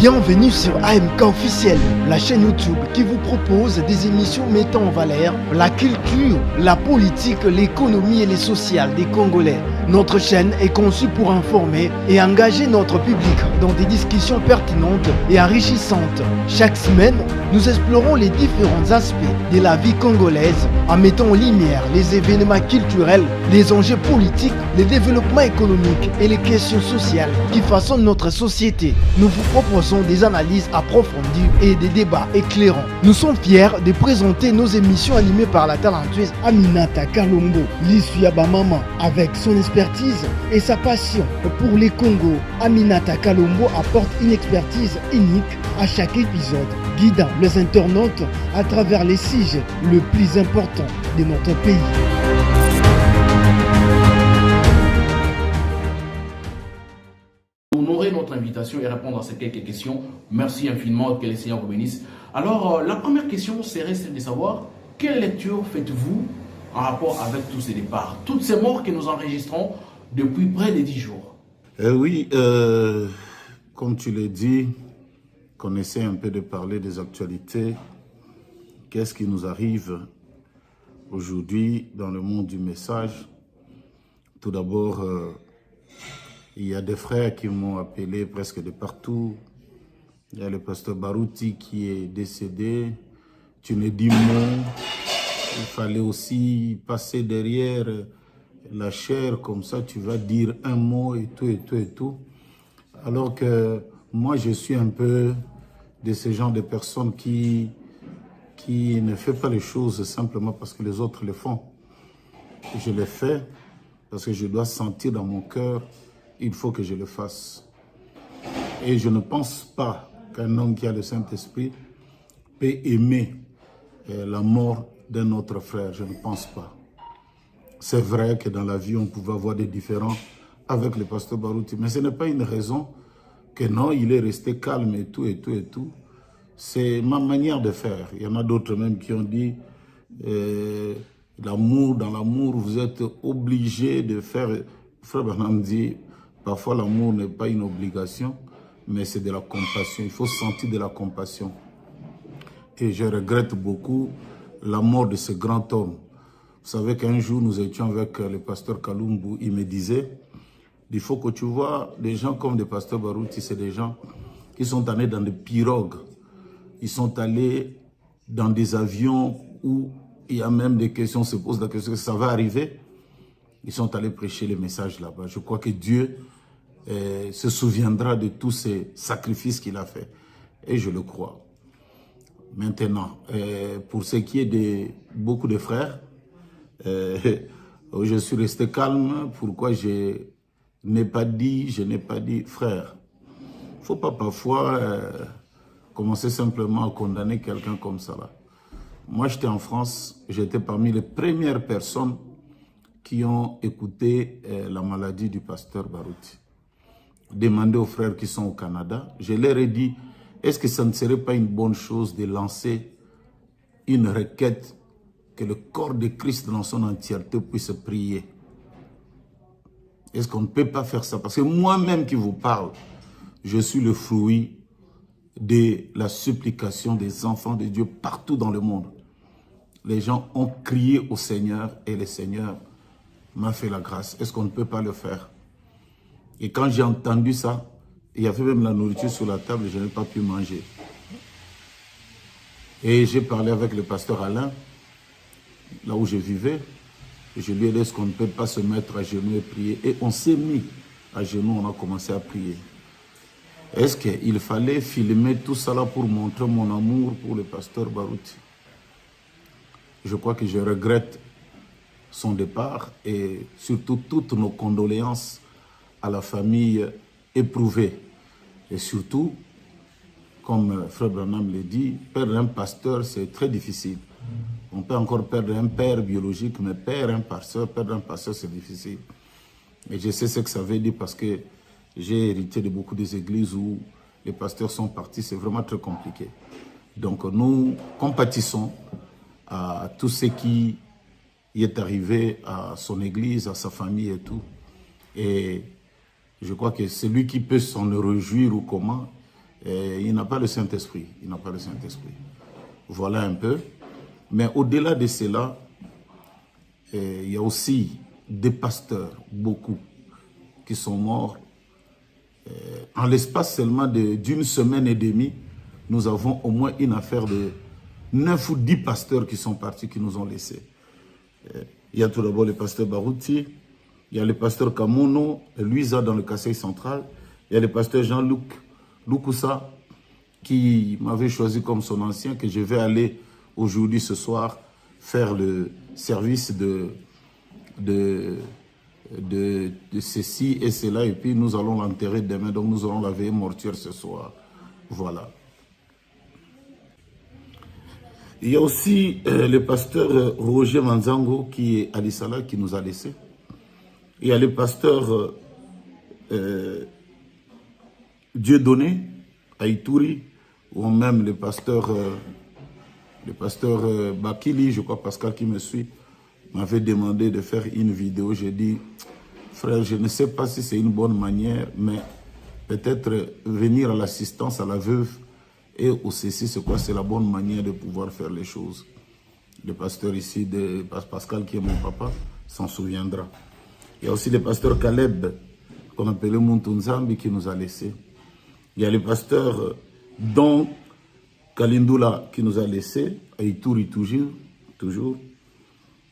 Bienvenue sur AMK Officiel, la chaîne YouTube qui vous propose des émissions mettant en valeur la culture, la politique, l'économie et les sociales des Congolais. Notre chaîne est conçue pour informer et engager notre public dans des discussions pertinentes et enrichissantes. Chaque semaine, nous explorons les différents aspects de la vie congolaise en mettant en lumière les événements culturels, les enjeux politiques, le développement économique et les questions sociales qui façonnent notre société. Nous vous proposons des analyses approfondies et des débats éclairants. Nous sommes fiers de présenter nos émissions animées par la talentueuse Aminata Kalombo, l'Issuya Bamama, avec son expertise et sa passion pour les Congos. Aminata Kalombo apporte une expertise unique à chaque épisode, guidant les internautes à travers les sujets les plus importants de notre pays. Honorer notre invitation et répondre à ces quelques questions. Merci infiniment, que les Seigneurs vous bénissent. Alors, la première question serait celle de savoir quelle lecture faites-vous en rapport avec tous ces départs, toutes ces morts que nous enregistrons depuis près de 10 jours? Comme tu l'as dit, qu'on essaie un peu de parler des actualités. Qu'est-ce qui nous arrive aujourd'hui dans le monde du message? Tout d'abord, il y a des frères qui m'ont appelé presque de partout. Il y a le pasteur Barouti qui est décédé. Tu ne dis mot. Il fallait aussi passer derrière la chair, comme ça tu vas dire un mot et tout, et tout, et tout. Alors que moi, je suis un peu de ce genre de personnes qui ne fait pas les choses simplement parce que les autres le font. Je le fais parce que je dois sentir dans mon cœur, il faut que je le fasse. Et je ne pense pas qu'un homme qui a le Saint-Esprit peut aimer la mort d'un autre frère. Je ne pense pas. C'est vrai que dans la vie, on pouvait avoir des différends avec le pasteur Barouti, mais ce n'est pas une raison que non, il est resté calme et tout, et tout, et tout. C'est ma manière de faire. Il y en a d'autres même qui ont dit l'amour, dans l'amour, vous êtes obligé de faire. Frère Branham dit, parfois l'amour n'est pas une obligation, mais c'est de la compassion. Il faut sentir de la compassion. Et je regrette beaucoup la mort de ce grand homme. Vous savez qu'un jour, nous étions avec le pasteur Kalumbu. Il me disait, il faut que tu vois, des gens comme le pasteur Barouti, c'est des gens qui sont allés dans des pirogues. Ils sont allés dans des avions où il y a même des questions, on se pose la question, ça va arriver. Ils sont allés prêcher les messages là-bas. Je crois que Dieu se souviendra de tous ces sacrifices qu'il a fait. Et je le crois. Maintenant, pour ce qui est de beaucoup de frères, je suis resté calme. Pourquoi je n'ai pas dit frère? Il ne faut pas parfois commencer simplement à condamner quelqu'un comme ça. Là. Moi, j'étais en France, j'étais parmi les premières personnes qui ont écouté la maladie du pasteur Barouti. Demandez aux frères qui sont au Canada, je leur ai dit, est-ce que ça ne serait pas une bonne chose de lancer une requête que le corps de Christ dans son entièreté puisse prier? Est-ce qu'on ne peut pas faire ça? Parce que moi-même qui vous parle, je suis le fruit de la supplication des enfants de Dieu partout dans le monde. Les gens ont crié au Seigneur et le Seigneur m'a fait la grâce. Est-ce qu'on ne peut pas le faire? Et quand j'ai entendu ça, il y avait même la nourriture sur la table et je n'ai pas pu manger. Et j'ai parlé avec le pasteur Alain, là où je vivais, et je lui ai dit, est-ce qu'on ne peut pas se mettre à genoux et prier? Et on s'est mis à genoux, on a commencé à prier. Est-ce qu'il fallait filmer tout ça là pour montrer mon amour pour le pasteur Barouti? Je crois que je regrette son départ et surtout toutes nos condoléances à la famille éprouvée. Et surtout, comme Frère Branham l'a dit, perdre un pasteur, c'est très difficile. On peut encore perdre un père biologique, mais perdre un pasteur, c'est difficile. Et je sais ce que ça veut dire parce que j'ai hérité de beaucoup des églises où les pasteurs sont partis. C'est vraiment très compliqué. Donc nous compatissons à tout ce qui est arrivé à son église, à sa famille et tout. Et je crois que celui qui peut s'en réjouir ou comment, Il n'a pas le Saint-Esprit. Il n'a pas le Saint-Esprit. Voilà un peu. Mais au-delà de cela, il y a aussi des pasteurs, beaucoup, qui sont morts. En l'espace seulement d'une semaine et demie, nous avons au moins une affaire de 9 ou 10 pasteurs qui sont partis, qui nous ont laissés. Il y a tout d'abord le pasteur Barouti, il y a le pasteur Kamono, Louisa dans le Kassai central, il y a le pasteur Jean-Luc Loukoussa, qui m'avait choisi comme son ancien, que je vais aller aujourd'hui, ce soir, faire le service de ceci et cela, et puis nous allons l'enterrer demain, donc nous allons la veiller mortuaire ce soir. Voilà. Il y a aussi le pasteur Roger Manzango qui est à l'Issala, qui nous a laissés. Il y a le pasteur Dieudonné à Ituri, ou même le pasteur Bakili, je crois Pascal qui me suit, m'avait demandé de faire une vidéo. J'ai dit, frère, je ne sais pas si c'est une bonne manière, mais peut-être venir à l'assistance à la veuve et au CC, c'est quoi? C'est la bonne manière de pouvoir faire les choses. Le pasteur ici, Pascal, qui est mon papa, s'en souviendra. Il y a aussi le pasteur Caleb, qu'on appelait Muntunzambi, qui nous a laissés. Il y a le pasteur Don Kalindula, qui nous a laissés, à Ituri toujours.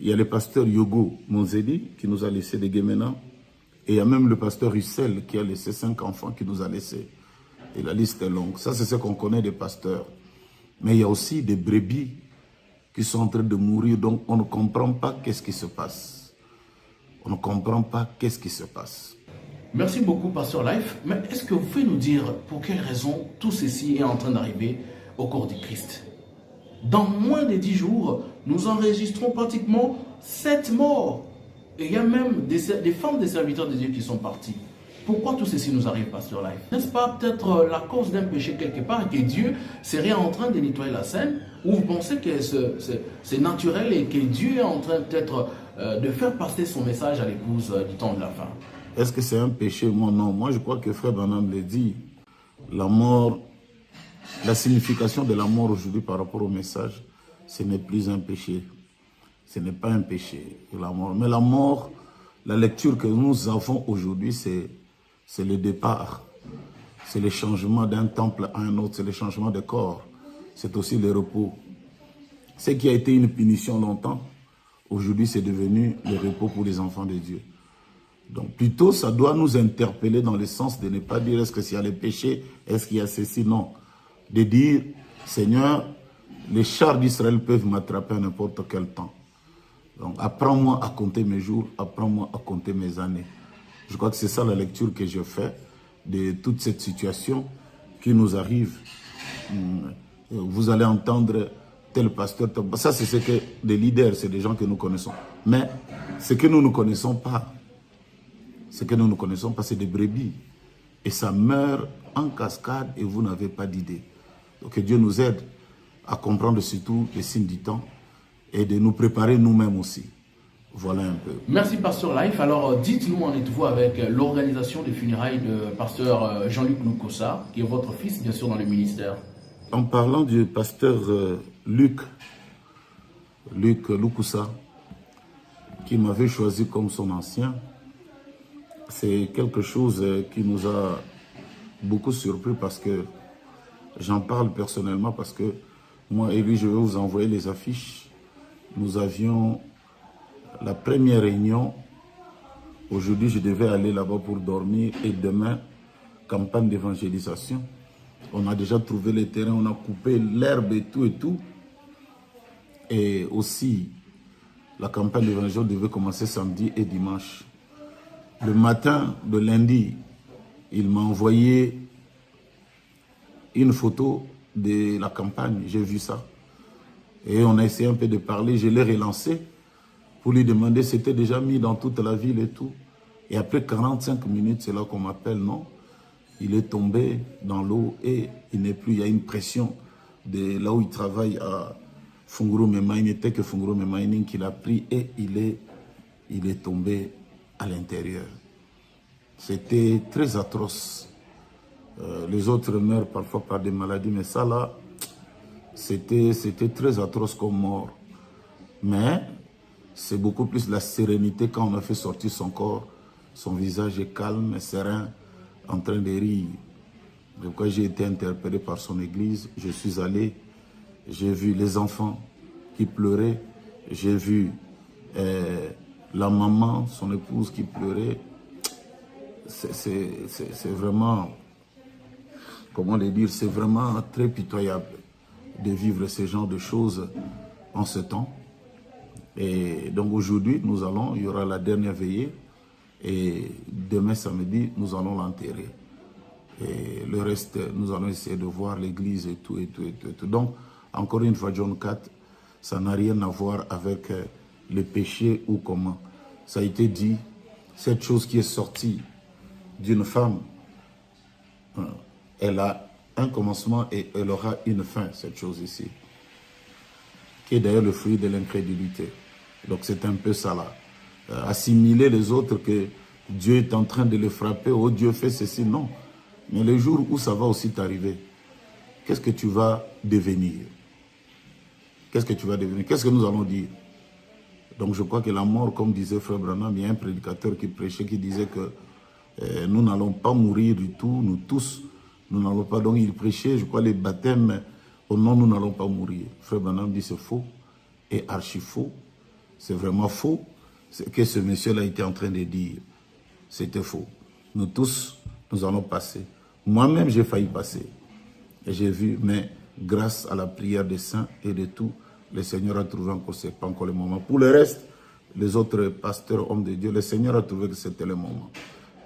Il y a le pasteur Yogo Monzedi, qui nous a laissés de Guémena. Et il y a même le pasteur Russell, qui a laissé 5 enfants, qui nous a laissés. Et la liste est longue. Ça, c'est ce qu'on connaît des pasteurs. Mais il y a aussi des brebis qui sont en train de mourir. Donc, on ne comprend pas qu'est-ce qui se passe. On ne comprend pas qu'est-ce qui se passe. Merci beaucoup, Pasteur Life. Mais est-ce que vous pouvez nous dire pour quelle raison tout ceci est en train d'arriver au corps du Christ? Dans moins de 10 jours, nous enregistrons pratiquement 7 morts. Et il y a même des femmes des serviteurs de Dieu qui sont partis. Pourquoi tout ceci nous arrive, Pasteur Life? N'est-ce pas peut-être la cause d'un péché quelque part et que Dieu serait en train de nettoyer la scène? Ou vous pensez que c'est naturel et que Dieu est en train peut-être de faire passer son message à l'épouse du temps de la fin? Est-ce que c'est un péché? Moi, non. Moi, je crois que Frère Branham le dit. La mort, la signification de la mort aujourd'hui par rapport au message, ce n'est plus un péché. Ce n'est pas un péché, la mort. Mais la mort, la lecture que nous avons aujourd'hui, c'est le départ. C'est le changement d'un temple à un autre. C'est le changement de corps. C'est aussi le repos. Ce qui a été une punition longtemps, aujourd'hui, c'est devenu le repos pour les enfants de Dieu. Donc, plutôt, ça doit nous interpeller dans le sens de ne pas dire est-ce qu'il y a les péchés, est-ce qu'il y a ceci, non. De dire, Seigneur, les chars d'Israël peuvent m'attraper à n'importe quel temps. Donc, apprends-moi à compter mes jours, apprends-moi à compter mes années. Je crois que c'est ça la lecture que je fais de toute cette situation qui nous arrive. Vous allez entendre tel pasteur, ça c'est ce que des leaders, c'est des gens que nous connaissons. Mais ce que nous ne connaissons pas, c'est des brebis. Et ça meurt en cascade et vous n'avez pas d'idée. Donc que Dieu nous aide à comprendre surtout les signes du temps et de nous préparer nous-mêmes aussi. Voilà un peu. Merci, Pasteur Life. Alors, dites-nous, en êtes-vous avec l'organisation des funérailles de Pasteur Jean-Luc Loukoussa, qui est votre fils, bien sûr, dans le ministère? En parlant du pasteur Luc Loukoussa, qui m'avait choisi comme son ancien, c'est quelque chose qui nous a beaucoup surpris parce que j'en parle personnellement parce que moi et lui, je vais vous envoyer les affiches. Nous avions la première réunion. Aujourd'hui, je devais aller là-bas pour dormir et demain, campagne d'évangélisation. On a déjà trouvé les terrains, on a coupé l'herbe et tout et tout. Et aussi, la campagne d'évangélisation devait commencer samedi et dimanche. Le matin de lundi, il m'a envoyé une photo de la campagne. J'ai vu ça. Et on a essayé un peu de parler. Je l'ai relancé pour lui demander, c'était déjà mis dans toute la ville et tout. Et après 45 minutes, c'est là qu'on m'appelle, non? Il est tombé dans l'eau et il n'est plus. Il y a une pression de là où il travaille à Funguro Mining. Il n'était que Funguro Mining qu'il a pris et il est tombé à l'intérieur. C'était très atroce. Les autres meurent parfois par des maladies, mais ça là, c'était très atroce comme mort. Mais c'est beaucoup plus la sérénité quand on a fait sortir son corps. Son visage est calme et serein, en train de rire. Donc quand j'ai été interpellé par son église, je suis allé, j'ai vu les enfants qui pleuraient, j'ai vu la maman, son épouse qui pleurait. C'est vraiment, comment le dire, c'est vraiment très pitoyable de vivre ce genre de choses en ce temps. Et donc aujourd'hui, il y aura la dernière veillée et demain samedi, nous allons l'enterrer. Et le reste, nous allons essayer de voir l'église et tout. Donc, encore une fois, John 4, ça n'a rien à voir avec le péché ou comment. Ça a été dit, cette chose qui est sortie d'une femme, elle a un commencement et elle aura une fin, cette chose ici, qui est d'ailleurs le fruit de l'incrédulité. Donc c'est un peu ça là. Assimiler les autres que Dieu est en train de les frapper, oh Dieu fait ceci, non. Mais le jour où ça va aussi t'arriver, qu'est-ce que tu vas devenir? Qu'est-ce que tu vas devenir? Qu'est-ce que nous allons dire? Donc je crois que la mort, comme disait Frère Branham, il y a un prédicateur qui prêchait, qui disait que nous n'allons pas mourir du tout, nous tous, nous n'allons pas. Donc il prêchait, je crois, les baptêmes, oh non, nous n'allons pas mourir. Frère Branham dit c'est faux, et archi faux. C'est vraiment faux, ce que ce monsieur-là était en train de dire. C'était faux. Nous tous, nous allons passer. Moi-même, j'ai failli passer. Et j'ai vu, mais grâce à la prière des saints et de tout, le Seigneur a trouvé encore, ce n'est pas encore le moment. Pour le reste, les autres pasteurs, hommes de Dieu, le Seigneur a trouvé que c'était le moment.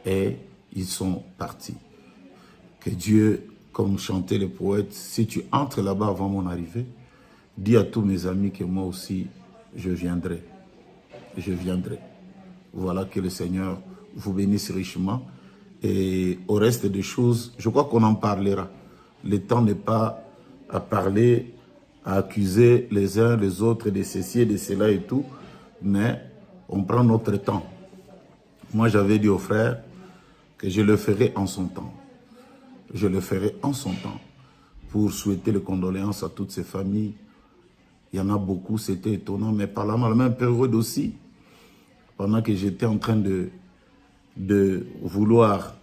Et ils sont partis. Que Dieu, comme chantaient les poètes, si tu entres là-bas avant mon arrivée, dis à tous mes amis que moi aussi, je viendrai. Je viendrai. Voilà, que le Seigneur vous bénisse richement. Et au reste des choses, je crois qu'on en parlera. Le temps n'est pas à parler, à accuser les uns les autres de ceci et de cela et tout, mais on prend notre temps. Moi, j'avais dit aux frères que je le ferai en son temps. Je le ferai en son temps pour souhaiter les condoléances à toutes ces familles. Il y en a beaucoup, c'était étonnant, mais par la même période aussi, pendant que j'étais en train de vouloir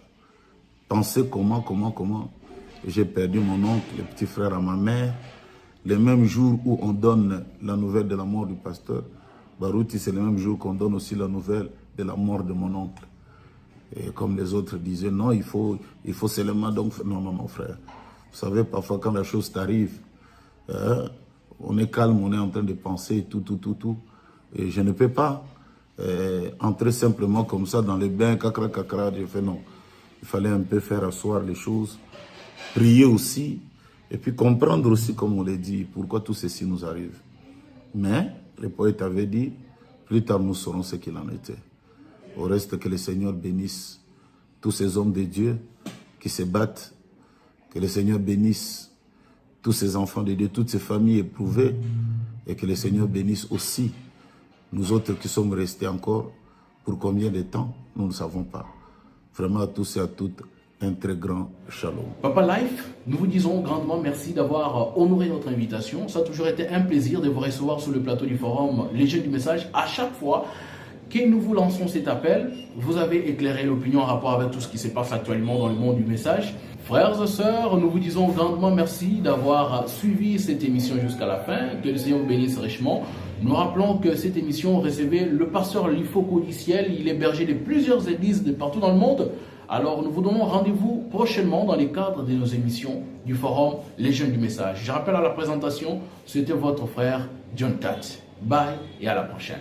penser comment, j'ai perdu mon oncle, le petit frère à ma mère. Le même jour où on donne la nouvelle de la mort du pasteur Barouti, c'est le même jour qu'on donne aussi la nouvelle de la mort de mon oncle. Et comme les autres disaient, non, il faut seulement donc... Non, frère. Vous savez, parfois quand la chose t'arrive, on est calme, on est en train de penser tout. Et je ne peux pas entrer simplement comme ça dans les bains, cacra. J'ai fait non. Il fallait un peu faire asseoir les choses, prier aussi, et puis comprendre aussi, comme on l'a dit, pourquoi tout ceci nous arrive. Mais, le poète avait dit, plus tard nous saurons ce qu'il en était. Au reste, que le Seigneur bénisse tous ces hommes de Dieu qui se battent, que le Seigneur bénisse tous ces enfants de Dieu, toutes ces familles éprouvées, et que le Seigneur bénisse aussi nous autres qui sommes restés encore. Pour combien de temps, nous ne savons pas. Vraiment à tous et à toutes, un très grand shalom. Papa Life, nous vous disons grandement merci d'avoir honoré notre invitation. Ça a toujours été un plaisir de vous recevoir sur le plateau du forum Les Jeunes du Message. À chaque fois que nous vous lançons cet appel, vous avez éclairé l'opinion en rapport avec tout ce qui se passe actuellement dans le monde du message. Frères et sœurs, nous vous disons grandement merci d'avoir suivi cette émission jusqu'à la fin. Que le Seigneur vous bénisse richement. Nous rappelons que cette émission recevait le pasteur Lifo Codiciel. Il est berger de plusieurs églises de partout dans le monde. Alors nous vous donnons rendez-vous prochainement dans les cadres de nos émissions du forum Les Jeunes du Message. Je rappelle à la présentation, c'était votre frère John Tat. Bye et à la prochaine.